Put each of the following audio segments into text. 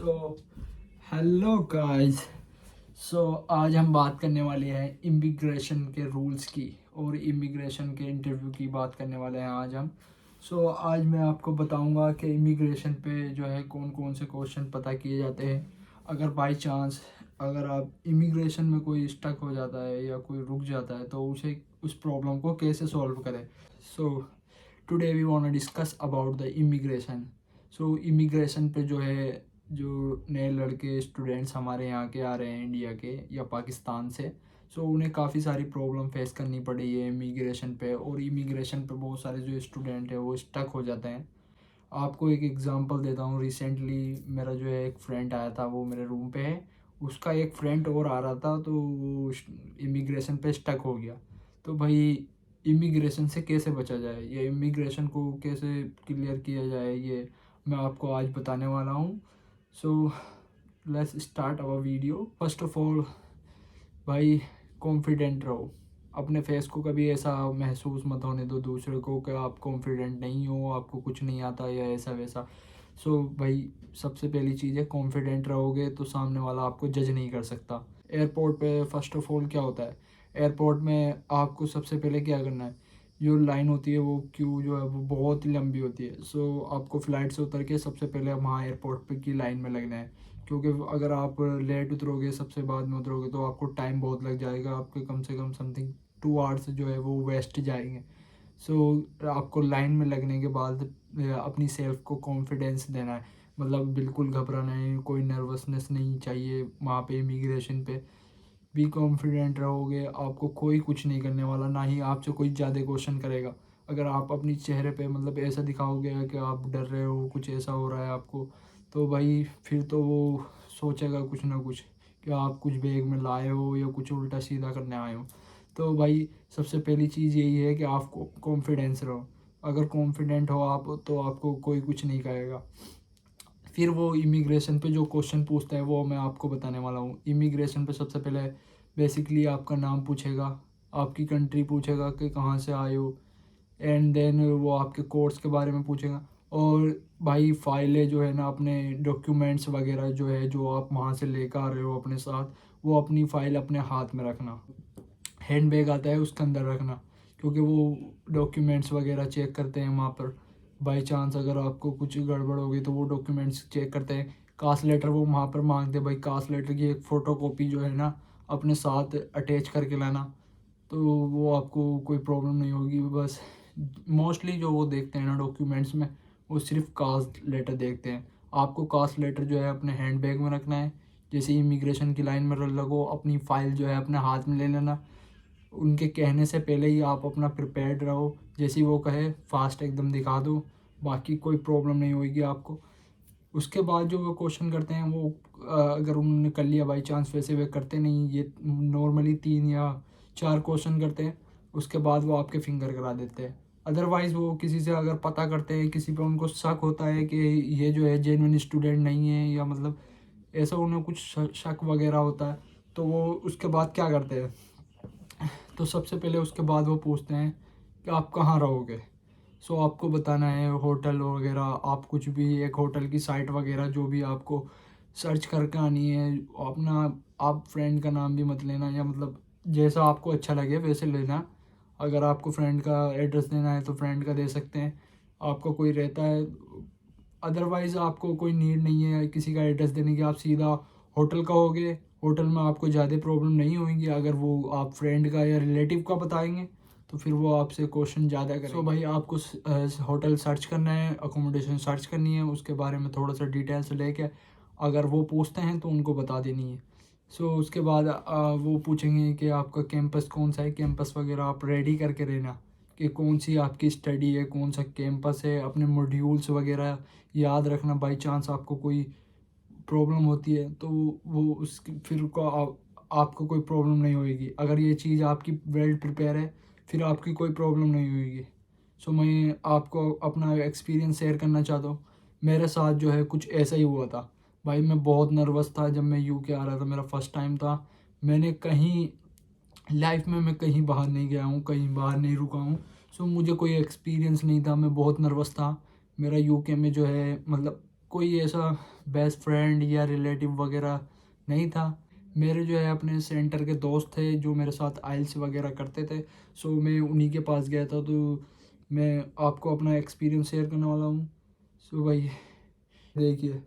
So hello guys. आज हम बात करने वाले हैं इमिग्रेशन के रूल्स की और इमिग्रेशन के इंटरव्यू की बात करने वाले हैं आज हम। आज मैं आपको बताऊंगा कि इमिग्रेशन पे जो है कौन कौन से क्वेश्चन पता किए जाते हैं। अगर बाय चांस अगर आप इमिग्रेशन में कोई स्टक हो जाता है या कोई रुक जाता है तो उसे उस प्रॉब्लम को कैसे सॉल्व करें। So today we want to discuss about the immigration. Immigration पे जो है जो नए लड़के स्टूडेंट्स हमारे यहाँ के आ रहे हैं इंडिया के या पाकिस्तान से, उन्हें काफ़ी सारी प्रॉब्लम फेस करनी पड़ी है इमिग्रेशन पे। और इमिग्रेशन पे बहुत सारे जो स्टूडेंट हैं वो स्टक हो जाते हैं। आपको एक एग्जांपल देता हूँ। रिसेंटली मेरा जो है एक फ्रेंड आया था, वो मेरे रूम पे है। उसका एक फ्रेंड और आ रहा था तो वो इमिग्रेशन पे स्टक हो गया। तो भाई इमिग्रेशन से कैसे बचा जाए, ये इमिग्रेशन को कैसे क्लियर किया जाए, ये मैं आपको आज बताने वाला हूँ। So let's start our video. First of all भाई कॉन्फिडेंट रहो। अपने फेस को कभी ऐसा महसूस मत होने दो दूसरे को कि आप कॉन्फिडेंट नहीं हो, आपको कुछ नहीं आता या ऐसा वैसा। भाई सबसे पहली चीज़ है कॉन्फिडेंट रहोगे तो सामने वाला आपको जज नहीं कर सकता। एयरपोर्ट पे फर्स्ट ऑफ ऑल क्या होता है, एयरपोर्ट में आपको सबसे पहले क्या करना है, जो लाइन होती है वो क्यू जो है वो बहुत ही लंबी होती है। आपको फ़्लाइट से उतर के सबसे पहले वहाँ एयरपोर्ट पे की लाइन में लगना है। क्योंकि अगर आप लेट उतरोगे, सबसे बाद में उतरोगे तो आपको टाइम बहुत लग जाएगा, आपके कम से कम समथिंग 2 आवर्स जो है वो वेस्ट जाएंगे। आपको लाइन में लगने के बाद अपनी सेल्फ को कॉन्फिडेंस देना है। मतलब बिल्कुल घबराना है, कोई नर्वसनेस नहीं चाहिए वहाँ पे इमिग्रेशन पे। बी कॉन्फिडेंट रहोगे, आपको कोई कुछ नहीं करने वाला, ना ही आपसे कोई ज़्यादा क्वेश्चन करेगा। अगर आप अपनी चेहरे पे मतलब ऐसा दिखाओगे कि आप डर रहे हो, कुछ ऐसा हो रहा है आपको, तो भाई फिर तो वो सोचेगा कुछ ना कुछ कि आप कुछ बैग में लाए हो या कुछ उल्टा सीधा करने आए हो। तो भाई सबसे पहली चीज़ यही है कि आपको कॉन्फिडेंस रहो। अगर कॉन्फिडेंट हो आप तो आपको कोई कुछ नहीं कहेगा। फिर वो इमिग्रेशन पे जो क्वेश्चन पूछता है वो मैं आपको बताने वाला हूँ। इमिग्रेशन पे सबसे पहले बेसिकली आपका नाम पूछेगा, आपकी कंट्री पूछेगा कि कहाँ से आए हो, एंड देन वो आपके कोर्स के बारे में पूछेगा। और भाई फाइलें जो है ना, अपने डॉक्यूमेंट्स वगैरह जो है जो आप वहाँ से लेकर आ रहे हो अपने साथ, वो अपनी फ़ाइल अपने हाथ में रखना। हैंड बैग आता है उसके अंदर रखना, क्योंकि वो डॉक्यूमेंट्स वगैरह चेक करते हैं वहाँ पर। बाई चांस अगर आपको कुछ गड़बड़ हो गई तो वो डॉक्यूमेंट्स चेक करते हैं। कास्ट लेटर वो वहाँ पर मांगते हैं, भाई कास्ट लेटर की एक फ़ोटो कॉपी जो है ना अपने साथ अटैच करके लाना। तो वो आपको कोई प्रॉब्लम नहीं होगी। बस मोस्टली जो वो देखते हैं ना डॉक्यूमेंट्स में, वो सिर्फ कास्ट लेटर देखते हैं। आपको कास्ट लेटर जो है अपने हैंड बैग में रखना है। जैसे इमिग्रेशन की लाइन में लगो, अपनी फ़ाइल जो है अपने हाथ में ले लेना। उनके कहने से पहले ही आप अपना प्रिपेयर्ड रहो, जैसे ही वो कहे फास्ट एकदम दिखा दो, बाकी कोई प्रॉब्लम नहीं होगी आपको। उसके बाद जो वो क्वेश्चन करते हैं वो अगर उन्होंने कर लिया बाई चांस, वैसे वे करते नहीं, ये नॉर्मली 3 या 4 क्वेश्चन करते हैं, उसके बाद वो आपके फिंगर करा देते हैं। अदरवाइज़ वो किसी से अगर पता करते हैं, किसी पे उनको शक होता है कि ये जो है जेन्युइन स्टूडेंट नहीं है, या मतलब ऐसा उन्हें कुछ शक वगैरह होता है, तो वो उसके बाद क्या करते हैं, तो सबसे पहले उसके बाद वो पूछते हैं कि आप कहाँ रहोगे। आपको बताना है होटल वगैरह, आप कुछ भी एक होटल की साइट वगैरह जो भी आपको सर्च करके आनी है। अपना आप फ्रेंड का नाम भी मत लेना, या मतलब जैसा आपको अच्छा लगे वैसे लेना। अगर आपको फ्रेंड का एड्रेस देना है तो फ्रेंड का दे सकते हैं, आपको कोई रहता है। अदरवाइज़ आपको कोई नीड नहीं है किसी का एड्रेस देने की, आप सीधा होटल कहोगे। होटल में आपको ज़्यादा प्रॉब्लम नहीं होगी। अगर वो आप फ्रेंड का या रिलेटिव का बताएंगे तो फिर वो आपसे क्वेश्चन ज़्यादा करेंगे। भाई आपको होटल सर्च करना है, अकोमोडेशन सर्च करनी है, उसके बारे में थोड़ा सा डिटेल्स लेके अगर वो पूछते हैं तो उनको बता देनी है। उसके बाद वो पूछेंगे कि आपका कैंपस कौन सा है, कैंपस वगैरह आप रेडी करके रहना कि कौन सी आपकी स्टडी है, कौन सा कैंपस है। अपने मॉड्यूल्स वगैरह याद रखना, बाई चांस आपको कोई प्रॉब्लम होती है तो वो उसकी फिर को आपको कोई प्रॉब्लम नहीं होएगी। अगर ये चीज़ आपकी वेल प्रिपेयर है फिर आपकी कोई प्रॉब्लम नहीं होएगी। मैं आपको अपना एक्सपीरियंस शेयर करना चाहता हूँ। मेरे साथ जो है कुछ ऐसा ही हुआ था। भाई मैं बहुत नर्वस था जब मैं यूके आ रहा था, मेरा फर्स्ट टाइम था। मैंने कहीं लाइफ में मैं कहीं बाहर नहीं गया हूँ, कहीं बाहर नहीं रुका हूँ। मुझे कोई एक्सपीरियंस नहीं था, मैं बहुत नर्वस था। मेरा यूके में जो है मतलब कोई ऐसा बेस्ट फ्रेंड या रिलेटिव वगैरह नहीं था। मेरे जो है अपने सेंटर के दोस्त थे जो मेरे साथ आइल्स वगैरह करते थे। सो मैं उन्हीं के पास गया था, तो मैं आपको अपना एक्सपीरियंस शेयर करने वाला हूँ। सो भाई देखिए,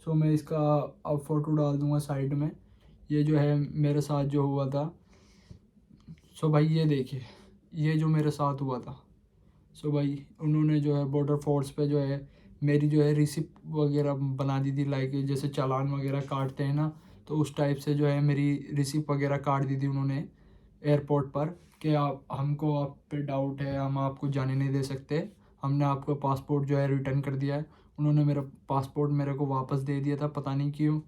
सो मैं इसका अब फ़ोटो डाल दूँगा साइड में। ये जो है मेरे साथ जो हुआ था। सो भाई ये देखिए, ये जो मेरे साथ हुआ था। सो भाई उन्होंने जो है बॉर्डर फोर्स पे जो है मेरी जो है रिसिप्ट वगैरह बना दी थी, लाइक जैसे चालान वगैरह काटते हैं ना, तो उस टाइप से जो है मेरी रिसिप्ट वगैरह काट दी थी उन्होंने एयरपोर्ट पर, कि आप हमको आप पे डाउट है, हम आपको जाने नहीं दे सकते, हमने आपका पासपोर्ट जो है रिटर्न कर दिया है। उन्होंने मेरा पासपोर्ट मेरे को वापस दे दिया था, पता नहीं क्यों।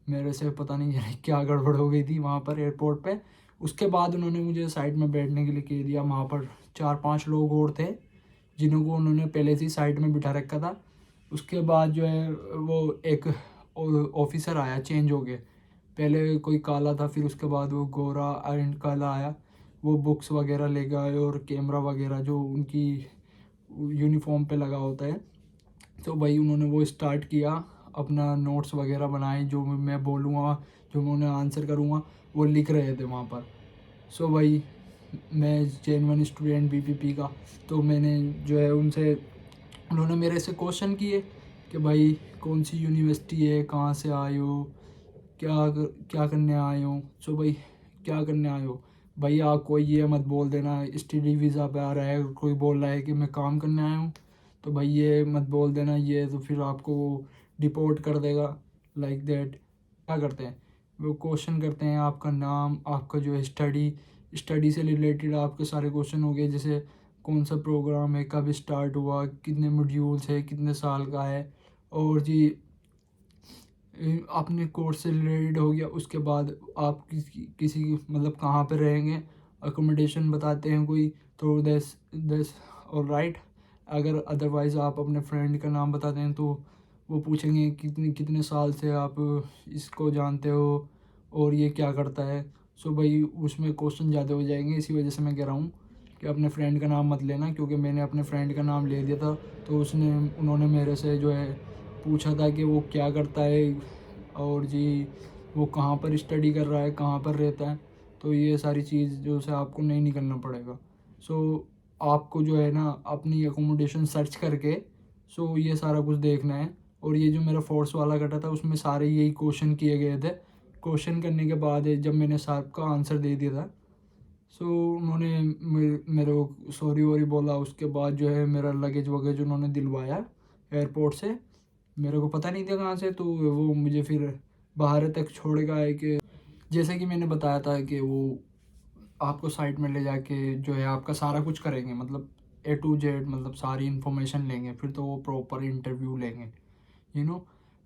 मेरे से पता नहीं यानी क्या गड़बड़ हो गई थी वहाँ पर एयरपोर्ट पे। उसके बाद उन्होंने मुझे साइड में बैठने के लिए कह दिया। वहाँ पर 4-5 लोग और थे जिन्हों को उन्होंने पहले से ही साइड में बिठा रखा था। उसके बाद जो है वो एक ऑफिसर आया चेंज हो गए। पहले कोई काला था, फिर उसके बाद वो गोरा एंड काला आया। वो बुक्स वगैरह ले गए और कैमरा वगैरह जो उनकी यूनिफॉर्म पे लगा होता है। तो भाई उन्होंने वो स्टार्ट किया, अपना नोट्स वगैरह बनाए, जो मैं बोलूँगा, जो मैं उन्हें आंसर करूँगा वो लिख रहे थे वहाँ पर। सो भाई मैं जेनवन स्टूडेंट बीपीपी का, तो मैंने जो है उनसे, उन्होंने मेरे से क्वेश्चन किए कि भाई कौन सी यूनिवर्सिटी है, कहाँ से आए हो, क्या करने आए हो। सो भाई क्या करने आए हो भाई, आप कोई ये मत बोल देना स्टडी वीज़ा पे आ रहा है, कोई बोल रहा है कि मैं काम करने आया हूँ, तो भाई ये मत बोल देना, ये तो फिर आपको डिपोर्ट कर देगा, लाइक दैट। क्या करते हैं वो क्वेश्चन करते हैं, आपका नाम, आपका जो है स्टडी से रिलेटेड आपके सारे क्वेश्चन हो गए, जैसे कौन सा प्रोग्राम है, कब स्टार्ट हुआ, कितने मॉड्यूल्स है, कितने साल का है, और जी अपने कोर्स से रिलेटेड हो गया। उसके बाद आप किसी मतलब कहाँ पे रहेंगे, अकोमोडेशन बताते हैं कोई, तो दस दस और राइट। अगर अदरवाइज़ आप अपने फ्रेंड का नाम बताते हैं तो वो पूछेंगे कितने कितने साल से आप इसको जानते हो और ये क्या करता है। सो भाई उसमें क्वेश्चन ज़्यादा हो जाएंगे, इसी वजह से मैं कह रहा हूँ कि अपने फ्रेंड का नाम मत लेना, क्योंकि मैंने अपने फ्रेंड का नाम ले दिया था। तो उन्होंने मेरे से जो है पूछा था कि वो क्या करता है और जी वो कहाँ पर स्टडी कर रहा है, कहाँ पर रहता है। तो ये सारी चीज़ जो से आपको नहीं निकलना पड़ेगा। सो आपको जो है ना अपनी अकोमोडेशन सर्च करके, सो ये सारा कुछ देखना है। और ये जो मेरा फोर्स वाला कटा था उसमें सारे यही क्वेश्चन किए गए थे। क्वेश्चन करने के बाद जब मैंने सबका आंसर दे दिया था, सो उन्होंने मेरे को सॉरी वॉरी बोला। उसके बाद जो है मेरा लगेज वगैज उन्होंने दिलवाया एयरपोर्ट से। मेरे को पता नहीं था कहाँ से, तो वो मुझे फिर बाहर तक छोड़ के आए कि जैसे कि मैंने बताया था कि वो आपको साइट में ले जाके जो है आपका सारा कुछ करेंगे, मतलब A to Z, मतलब सारी इन्फॉर्मेशन लेंगे, फिर तो वो प्रॉपर इंटरव्यू लेंगे।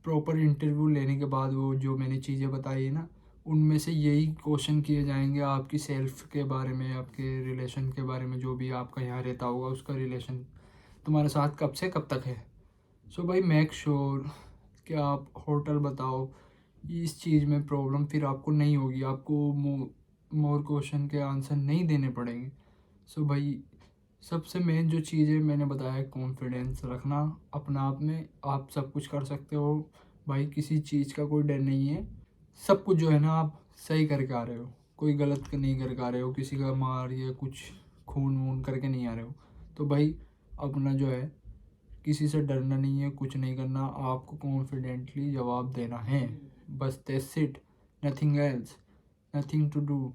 प्रॉपर इंटरव्यू लेने के बाद वो जो मैंने चीज़ें बताई है ना, उनमें से यही क्वेश्चन किए जाएंगे आपकी सेल्फ के बारे में, आपके रिलेशन के बारे में, जो भी आपका यहाँ रहता होगा उसका रिलेशन तुम्हारे साथ कब से कब तक है। सो भाई मेक श्योर कि आप होटल बताओ। इस चीज़ में प्रॉब्लम फिर आपको नहीं होगी, आपको मोर क्वेश्चन के आंसर नहीं देने पड़ेंगे। सो भाई सबसे मेन जो चीज़ है मैंने बताया है, कॉन्फिडेंस रखना अपना आप में। आप सब कुछ कर सकते हो भाई, किसी चीज़ का कोई डर नहीं है। सब कुछ जो है ना आप सही करके आ रहे हो, कोई गलत नहीं करके आ रहे हो, किसी का मार या कुछ खून वून करके नहीं आ रहे हो। तो भाई अपना जो है किसी से डरना नहीं है, कुछ नहीं करना, आपको कॉन्फिडेंटली जवाब देना है, बस that's it, nothing else, nothing to do.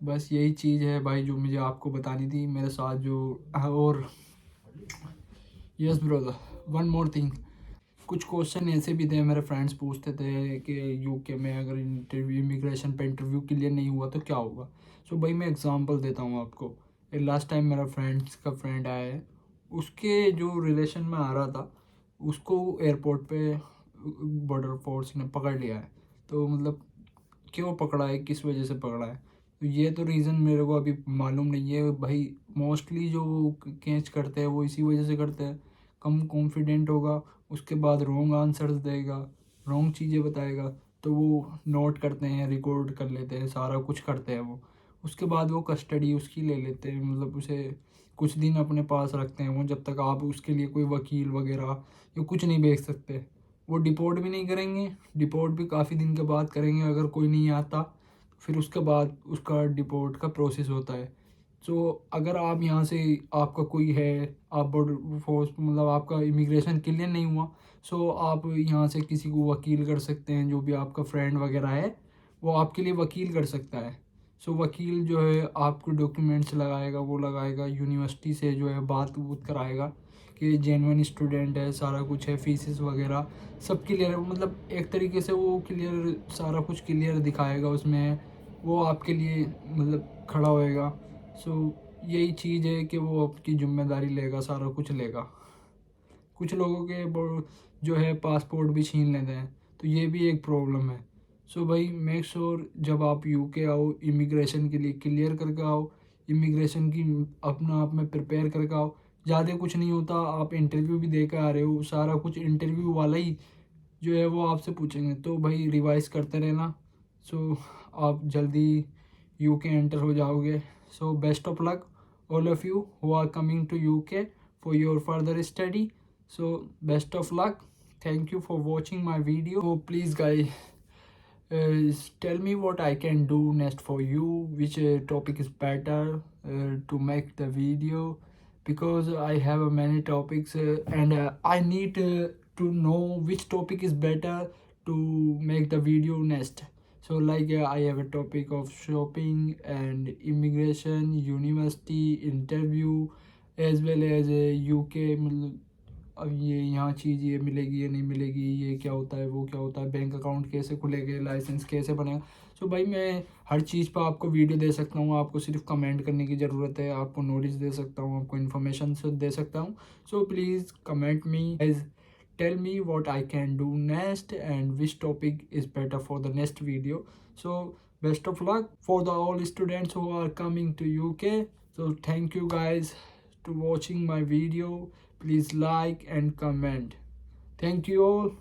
बस यही चीज़ है भाई जो मुझे आपको बतानी थी मेरे साथ जो। और yes brother, one more thing, कुछ क्वेश्चन ऐसे भी थे, मेरे फ्रेंड्स पूछते थे कि यूके में अगर इंटरव्यू इमिग्रेशन पे इंटरव्यू क्लियर नहीं हुआ तो क्या होगा। सो भाई मैं एग्जांपल देता हूँ आपको। लास्ट टाइम मेरा फ्रेंड्स का फ्रेंड आया है, उसके जो रिलेशन में आ रहा था उसको एयरपोर्ट पे बॉर्डर फोर्स ने पकड़ लिया है। तो मतलब क्यों पकड़ा है, किस वजह से पकड़ा है, तो ये तो रीज़न मेरे को अभी मालूम नहीं है भाई। मोस्टली जो कैच करते हैं वो इसी वजह से करते हैं, कम कॉन्फिडेंट होगा, उसके बाद रॉन्ग आंसर्स देगा, रॉन्ग चीज़ें बताएगा, तो वो नोट करते हैं, रिकॉर्ड कर लेते हैं, सारा कुछ करते हैं वो। उसके बाद वो कस्टडी उसकी ले लेते हैं, मतलब उसे कुछ दिन अपने पास रखते हैं वो, जब तक आप उसके लिए कोई वकील वगैरह या कुछ नहीं भेज सकते। वो डिपोर्ट भी नहीं करेंगे, डिपोर्ट भी काफ़ी दिन के बाद करेंगे। अगर कोई नहीं आता फिर उसके बाद उसका डिपोर्ट का प्रोसेस होता है। सो अगर आप यहाँ से, आपका कोई है, आप बॉर्डर फोर्स मतलब आपका इमिग्रेशन क्लियर नहीं हुआ, सो आप यहाँ से किसी को वकील कर सकते हैं। जो भी आपका फ्रेंड वगैरह है वो आपके लिए वकील कर सकता है। सो वकील जो है आपको डॉक्यूमेंट्स लगाएगा, वो लगाएगा यूनिवर्सिटी से जो है बात वूत कराएगा कि जेन्युइन स्टूडेंट है, सारा कुछ है, फीसेस वगैरह सब क्लियर, मतलब एक तरीके से वो क्लियर, सारा कुछ क्लियर दिखाएगा उसमें, वो आपके लिए मतलब खड़ा होएगा। सो यही चीज़ है कि वो आपकी जिम्मेदारी लेगा, सारा कुछ लेगा। कुछ लोगों के जो है पासपोर्ट भी छीन लेते हैं, तो ये भी एक प्रॉब्लम है। सो भाई मेक श्योर जब आप यूके आओ इमिग्रेशन के लिए क्लियर करके आओ, इमिग्रेशन की अपना आप में प्रिपेयर करके आओ। ज़्यादा कुछ नहीं होता, आप इंटरव्यू भी दे कर आ रहे हो, सारा कुछ इंटरव्यू वाला ही जो है वो आपसे पूछेंगे, तो भाई रिवाइज करते रहना। सो आप जल्दी यूके एंटर हो जाओगे। So best of luck all of you who are coming to UK for your further study. So best of luck. Thank you for watching my video. So please guys, tell me what I can do next for you, which topic is better to make the video, because I have many topics and I need to know which topic is better to make the video next. So like I have a topic of shopping and immigration, university, interview, as well as UK, मतलब अब ये यहाँ चीज़ ये मिलेगी ये नहीं मिलेगी, ये क्या होता है वो क्या होता है, बैंक अकाउंट कैसे खुलेगा, लाइसेंस कैसे बनेगा। सो भाई मैं हर चीज़ पर आपको वीडियो दे सकता हूँ, आपको सिर्फ कमेंट करने की ज़रूरत है, आपको नॉलेज दे सकता हूँ, आपको इन्फॉर्मेशन दे सकता हूँ। So please comment me as, tell me what I can do next and which topic is better for the next video. So best of luck for the all students who are coming to UK. So thank you guys to watching my video. Please like and comment. Thank you all.